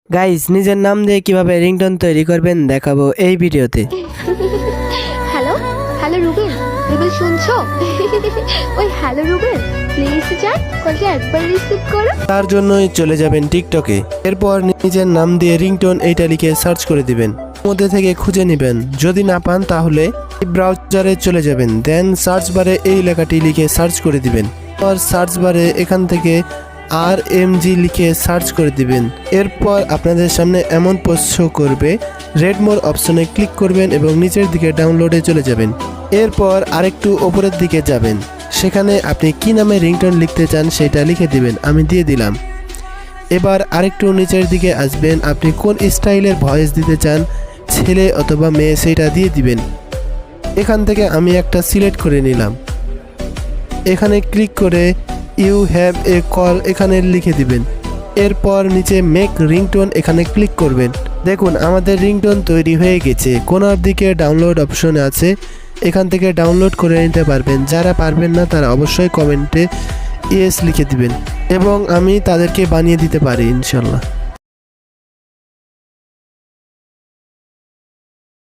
Guys, নিজের নাম দিয়ে কিভাবে রিংটোন তৈরি করবেন দেখাবো এই ভিডিওতে। হ্যালো হ্যালো রুবেল, রুবেল শুনছো? ওই হ্যালো রুবেল, প্লিজ যান কলটা একবার রিসিভ করো। তার জন্যই চলে যাবেন টিকটকে। এরপর নিজের নাম দিয়ে রিংটোন এইটা লিখে সার্চ করে দিবেন। মধ্যে থেকে খুঁজে নেবেন, যদি না পান তাহলে ব্রাউজারে চলে যাবেন, দেন সার্চ বারে এই লেখাটি লিখে সার্চ করে দিবেন। আর সার্চ বারে এখান থেকে RMG লিখে সার্চ করে দিবেন। এরপর আপনাদের সামনে এমন পোস্ট শো করবে, রেড মোর অপশনে ক্লিক করবেন এবং নিচের দিকে ডাউনলোডে চলে যাবেন। এরপর আরেকটু ওপরের দিকে যাবেন, সেখানে আপনি কি নামে রিংটোন লিখতে চান সেটা লিখে দিবেন। আমি দিয়ে দিলাম। এবার আরেকটু নিচের দিকে আসবেন, আপনি কোন স্টাইলের ভয়েস দিতে চান, ছেলে অথবা মেয়ে, সেটা দিয়ে দিবেন। এখান থেকে আমি একটা সিলেক্ট করে নিলাম। এখানে ক্লিক করে ইউ হ্যাভ এ কল এখানে লিখে দিবেন। এরপর নিচে মেক রিংটোন এখানে ক্লিক করবেন। দেখুন আমাদের রিংটোন তৈরি হয়ে গেছে। কোনার দিকে ডাউনলোড অপশনে আছে, এখান থেকে ডাউনলোড করে নিতে পারবেন। যারা পারবেন না তারা অবশ্যই কমেন্টে ইয়েস লিখে দিবেন এবং আমি তাদেরকে বানিয়ে দিতে পারি ইনশাল্লাহ।